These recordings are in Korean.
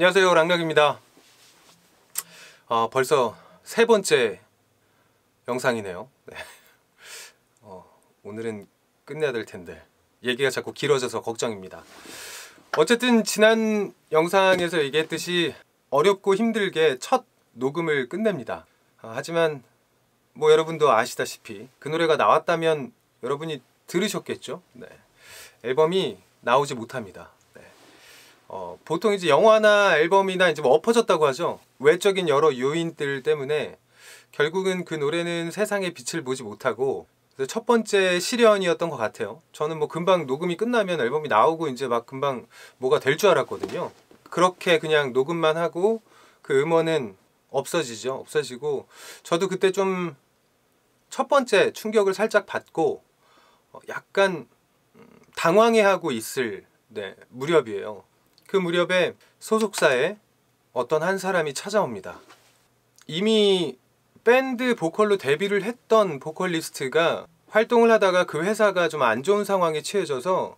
안녕하세요, 랑락입니다. 벌써 세 번째 영상이네요. 네. 오늘은 끝내야 될 텐데 얘기가 자꾸 길어져서 걱정입니다. 어쨌든 지난 영상에서 얘기했듯이 어렵고 힘들게 첫 녹음을 끝냅니다. 하지만 뭐 여러분도 아시다시피 그 노래가 나왔다면 여러분이 들으셨겠죠? 네. 앨범이 나오지 못합니다. 네. 보통 이제 영화나 앨범이나 이제 뭐 엎어졌다고 하죠. 외적인 여러 요인들 때문에 결국은 그 노래는 세상의 빛을 보지 못하고 첫 번째 시련이었던 것 같아요. 저는 뭐 금방 녹음이 끝나면 앨범이 나오고 이제 막 금방 뭐가 될 줄 알았거든요. 그렇게 그냥 녹음만 하고 그 음원은 없어지고 저도 그때 좀 첫 번째 충격을 살짝 받고 약간 당황해하고 있을 무렵이에요. 그 무렵에 소속사에 어떤 한 사람이 찾아옵니다. 이미 밴드 보컬로 데뷔를 했던 보컬리스트가 활동을 하다가 그 회사가 좀 안 좋은 상황에 처해져서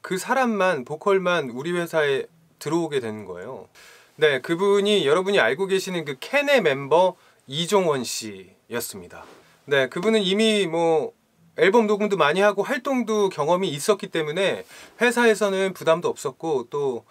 그 사람만, 보컬만 우리 회사에 들어오게 되는 거예요. 네, 그분이 여러분이 알고 계시는 그 캔의 멤버 이종원 씨였습니다. 네, 그분은 이미 뭐 앨범 녹음도 많이 하고 활동도 경험이 있었기 때문에 회사에서는 부담도 없었고 또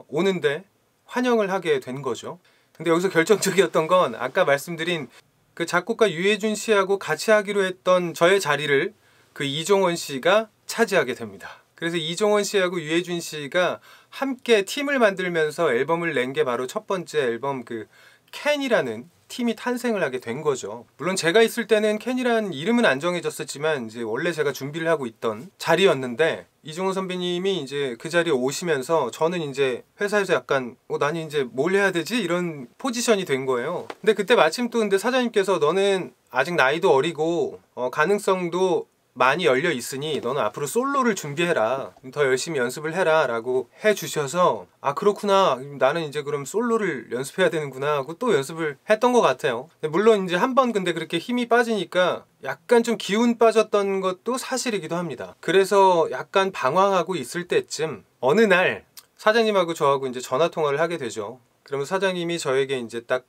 오는데 환영을 하게 된 거죠. 근데 여기서 결정적이었던 건 아까 말씀드린 그 작곡가 유해준 씨하고 같이 하기로 했던 저의 자리를 그 이종원 씨가 차지하게 됩니다. 그래서 이종원 씨하고 유해준 씨가 함께 팀을 만들면서 앨범을 낸 게 바로 첫 번째 앨범 그 캔이라는 팀이 탄생을 하게 된 거죠. 물론 제가 있을 때는 캔이라는 이름은 안 정해졌었지만 이제 원래 제가 준비를 하고 있던 자리였는데 이종원 선배님이 이제 그 자리에 오시면서 저는 이제 회사에서 약간 나는 이제 뭘 해야 되지? 이런 포지션이 된 거예요. 근데 그때 마침 또 근데 사장님께서 너는 아직 나이도 어리고 가능성도 많이 열려 있으니 너는 앞으로 솔로를 준비해라, 더 열심히 연습을 해라 라고 해주셔서 아 그렇구나, 나는 이제 그럼 솔로를 연습해야 되는구나 하고 또 연습을 했던 것 같아요. 물론 이제 한 번 근데 그렇게 힘이 빠지니까 약간 좀 기운 빠졌던 것도 사실이기도 합니다. 그래서 약간 방황하고 있을 때쯤 어느 날 사장님하고 저하고 이제 전화 통화를 하게 되죠. 그러면 사장님이 저에게 이제 딱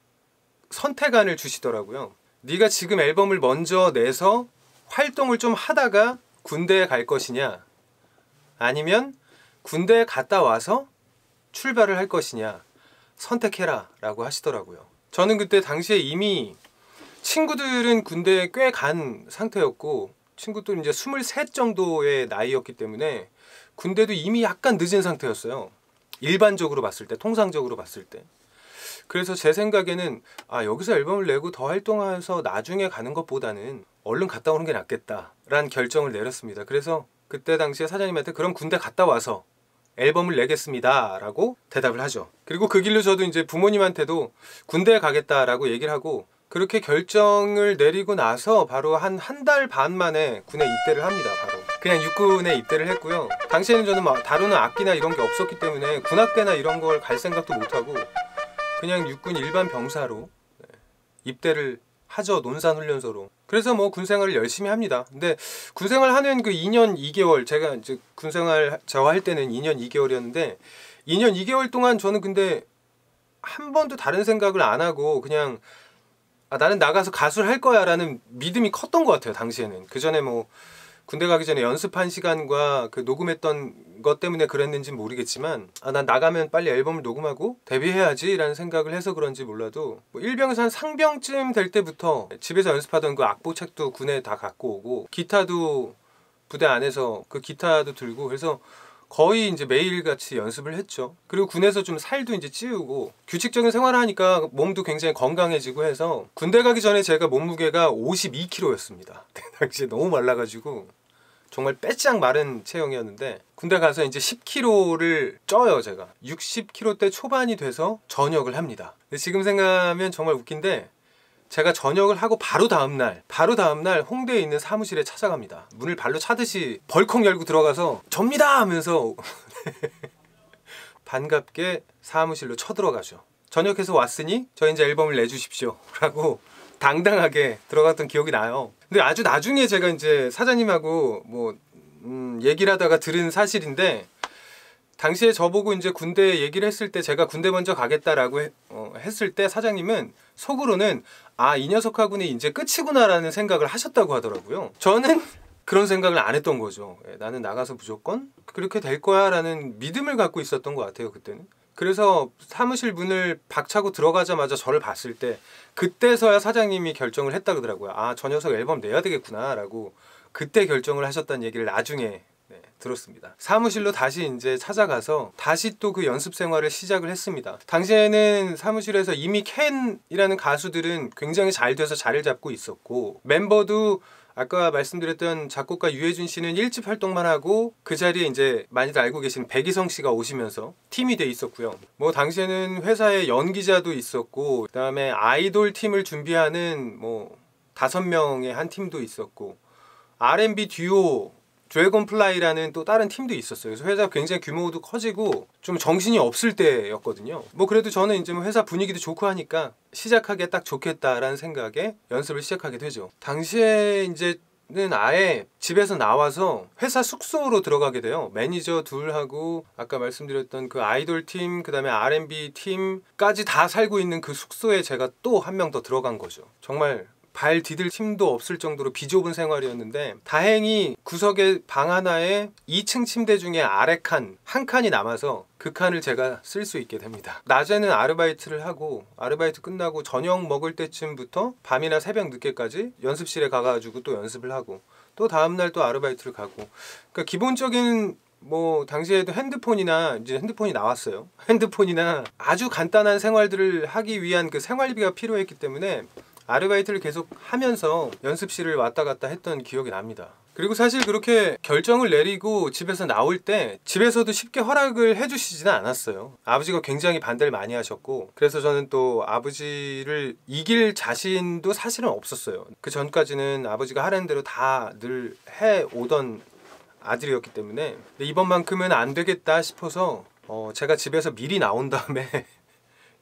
선택안을 주시더라고요. 네가 지금 앨범을 먼저 내서 활동을 좀 하다가 군대에 갈 것이냐, 아니면 군대에 갔다 와서 출발을 할 것이냐 선택해라 라고 하시더라고요. 저는 그때 당시에 이미 친구들은 군대에 꽤 간 상태였고 친구들은 이제 23 정도의 나이였기 때문에 군대도 이미 약간 늦은 상태였어요. 일반적으로 봤을 때, 통상적으로 봤을 때. 그래서 제 생각에는 여기서 앨범을 내고 더 활동해서 나중에 가는 것보다는 얼른 갔다 오는 게 낫겠다 라는 결정을 내렸습니다. 그래서 그때 당시에 사장님한테 그럼 군대 갔다 와서 앨범을 내겠습니다 라고 대답을 하죠. 그리고 그 길로 저도 이제 부모님한테도 군대에 가겠다라고 얘기를 하고 그렇게 결정을 내리고 나서 바로 한 달 반 만에 군에 입대를 합니다. 바로 그냥 육군에 입대를 했고요. 당시에는 저는 막 다루는 악기나 이런 게 없었기 때문에 군악대나 이런 걸 갈 생각도 못하고 그냥 육군 일반 병사로 입대를 하죠. 논산훈련소로. 그래서 뭐 군생활을 열심히 합니다. 근데 군생활 하는 그 2년 2개월, 제가 이제 군생활 저와 할 때는 2년 2개월이었는데 2년 2개월 동안 저는 근데 한 번도 다른 생각을 안 하고 그냥 나는 나가서 가수를 할 거야 라는 믿음이 컸던 것 같아요. 당시에는. 그 전에 뭐 군대 가기 전에 연습한 시간과 그 녹음했던 것 때문에 그랬는지 모르겠지만 난 나가면 빨리 앨범을 녹음하고 데뷔해야지 라는 생각을 해서 그런지 몰라도 뭐 일병에서 한 상병쯤 될 때부터 집에서 연습하던 그 악보 책도 군에 다 갖고 오고 기타도 부대 안에서 그 기타도 들고 그래서 거의 이제 매일같이 연습을 했죠. 그리고 군에서 좀 살도 이제 찌우고 규칙적인 생활을 하니까 몸도 굉장히 건강해지고 해서 군대 가기 전에 제가 몸무게가 52kg였습니다. 당시에 너무 말라가지고 정말 빼짝 마른 체형이었는데 군대 가서 이제 10kg를 쪄요. 제가 60kg대 초반이 돼서 전역을 합니다. 근데 지금 생각하면 정말 웃긴데 제가 전역을 하고 바로 다음날 홍대에 있는 사무실에 찾아갑니다. 문을 발로 차듯이 벌컥 열고 들어가서 접니다 하면서 반갑게 사무실로 쳐들어가죠. 전역해서 왔으니 저 이제 앨범을 내주십시오 라고 당당하게 들어갔던 기억이 나요. 근데 아주 나중에 제가 이제 사장님하고 뭐 얘기를 하다가 들은 사실인데 당시에 저보고 이제 군대 얘기를 했을 때 제가 군대 먼저 가겠다라고 했을 때 사장님은 속으로는 아, 이 녀석하고는 이제 끝이구나라는 생각을 하셨다고 하더라고요. 저는 그런 생각을 안 했던 거죠. 나는 나가서 무조건 그렇게 될 거야 라는 믿음을 갖고 있었던 것 같아요, 그때는. 그래서 사무실 문을 박차고 들어가자마자 저를 봤을 때 그때서야 사장님이 결정을 했다 그러더라고요. 아, 저 녀석 앨범 내야 되겠구나 라고 그때 결정을 하셨다는 얘기를 나중에 들었습니다. 사무실로 다시 이제 찾아가서 다시 또 그 연습 생활을 시작을 했습니다. 당시에는 사무실에서 이미 캔이라는 가수들은 굉장히 잘 돼서 자리를 잡고 있었고, 멤버도 아까 말씀드렸던 작곡가 유해준 씨는 1집 활동만 하고 그 자리에 이제 많이들 알고 계신 백이성 씨가 오시면서 팀이 돼 있었고요. 뭐 당시에는 회사에 연기자도 있었고, 그 다음에 아이돌 팀을 준비하는 뭐 5명의 한 팀도 있었고, R&B 듀오 드래곤플라이라는 또 다른 팀도 있었어요. 그래서 회사 굉장히 규모도 커지고 좀 정신이 없을 때였거든요. 뭐 그래도 저는 이제 뭐 회사 분위기도 좋고 하니까 시작하기에 딱 좋겠다라는 생각에 연습을 시작하게 되죠. 당시에 이제는 아예 집에서 나와서 회사 숙소로 들어가게 돼요. 매니저 둘하고 아까 말씀드렸던 그 아이돌 팀, 그 다음에 R&B 팀까지 다 살고 있는 그 숙소에 제가 또 한 명 더 들어간 거죠. 정말 발 디딜 틈도 없을 정도로 비좁은 생활이었는데, 다행히 구석에 방 하나에 2층 침대 중에 아래 한 칸이 남아서 그 칸을 제가 쓸 수 있게 됩니다. 낮에는 아르바이트를 하고, 아르바이트 끝나고 저녁 먹을 때쯤부터 밤이나 새벽 늦게까지 연습실에 가가지고 또 연습을 하고, 또 다음날 또 아르바이트를 가고. 그러니까 기본적인 뭐 당시에도 핸드폰이나 이제 핸드폰이 나왔어요. 핸드폰이나 아주 간단한 생활들을 하기 위한 그 생활비가 필요했기 때문에 아르바이트를 계속 하면서 연습실을 왔다 갔다 했던 기억이 납니다. 그리고 사실 그렇게 결정을 내리고 집에서 나올 때 집에서도 쉽게 허락을 해주시지는 않았어요. 아버지가 굉장히 반대를 많이 하셨고, 그래서 저는 또 아버지를 이길 자신도 사실은 없었어요. 그 전까지는 아버지가 하라는 대로 다 늘 해오던 아들이었기 때문에. 근데 이번만큼은 안 되겠다 싶어서 제가 집에서 미리 나온 다음에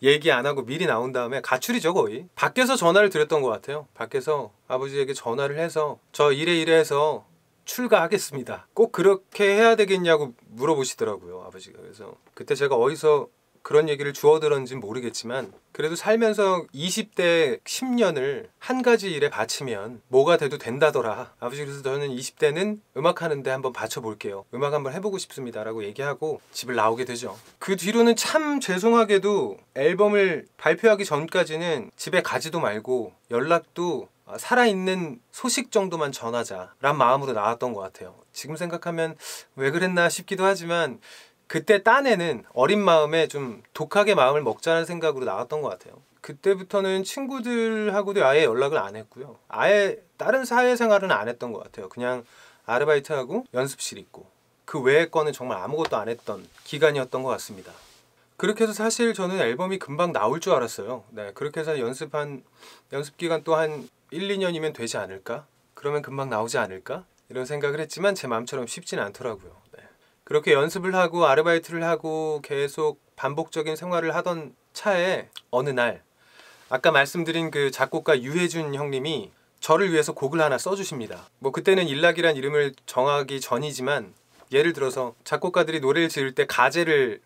얘기 안 하고 미리 나온 다음에, 가출이죠 거의, 밖에서 전화를 드렸던 것 같아요. 밖에서 아버지에게 전화를 해서 저 이래 해서 출가하겠습니다, 꼭 그렇게 해야 되겠냐고 물어보시더라고요 아버지가. 그래서 그때 제가 어디서 그런 얘기를 주워 들었는지는 모르겠지만, 그래도 살면서 20대 10년을 한 가지 일에 바치면 뭐가 돼도 된다더라 아버지. 그래서 저는 20대는 음악하는데 한번 바쳐볼게요, 음악 한번 해보고 싶습니다 라고 얘기하고 집을 나오게 되죠. 그 뒤로는 참 죄송하게도 앨범을 발표하기 전까지는 집에 가지도 말고 연락도 살아있는 소식 정도만 전하자 라는 마음으로 나왔던 것 같아요. 지금 생각하면 왜 그랬나 싶기도 하지만, 그때 딴에는 어린 마음에 좀 독하게 마음을 먹자는 생각으로 나왔던 것 같아요. 그때부터는 친구들하고도 아예 연락을 안 했고요. 아예 다른 사회생활은 안 했던 것 같아요. 그냥 아르바이트하고 연습실 있고, 그 외의 거는 정말 아무것도 안 했던 기간이었던 것 같습니다. 그렇게 해서 사실 저는 앨범이 금방 나올 줄 알았어요. 네, 그렇게 해서 연습 기간 또 한 1, 2년이면 되지 않을까? 그러면 금방 나오지 않을까? 이런 생각을 했지만 제 마음처럼 쉽지는 않더라고요. 네. 그렇게 연습을 하고 아르바이트를 하고 계속 반복적인 생활을 하던 차에 어느 날 아까 말씀드린 그 작곡가 유해준 형님이 저를 위해서 곡을 하나 써주십니다. 뭐 그때는 일락이란 이름을 정하기 전이지만, 예를 들어서 작곡가들이 노래를 지을 때 가제를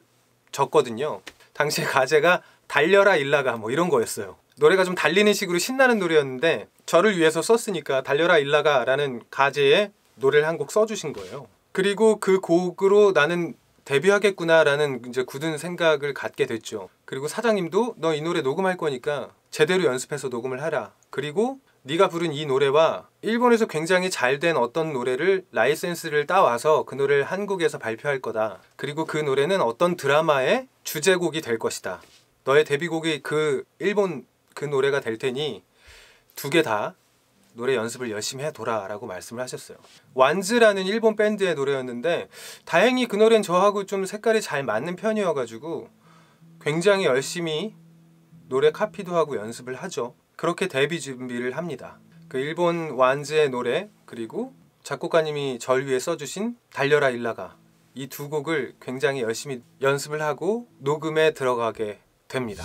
적거든요. 당시에 가제가 달려라 일락아 뭐 이런 거였어요. 노래가 좀 달리는 식으로 신나는 노래였는데 저를 위해서 썼으니까 달려라 일락아 라는 가제에 노래를 한 곡 써주신 거예요. 그리고 그 곡으로 나는 데뷔하겠구나 라는 이제 굳은 생각을 갖게 됐죠. 그리고 사장님도 너 이 노래 녹음할 거니까 제대로 연습해서 녹음을 하라. 그리고 네가 부른 이 노래와 일본에서 굉장히 잘 된 어떤 노래를 라이센스를 따와서 그 노래를 한국에서 발표할 거다. 그리고 그 노래는 어떤 드라마의 주제곡이 될 것이다. 너의 데뷔곡이 그 일본 그 노래가 될 테니 두 개 다 노래 연습을 열심히 해둬라 라고 말씀을 하셨어요. 완즈라는 일본 밴드의 노래였는데, 다행히 그 노래는 저하고 좀 색깔이 잘 맞는 편이어가지고 굉장히 열심히 노래 카피도 하고 연습을 하죠. 그렇게 데뷔 준비를 합니다. 그 일본 완즈의 노래, 그리고 작곡가님이 절 위해 써주신 달려라 일라가, 이 두 곡을 굉장히 열심히 연습을 하고 녹음에 들어가게 됩니다.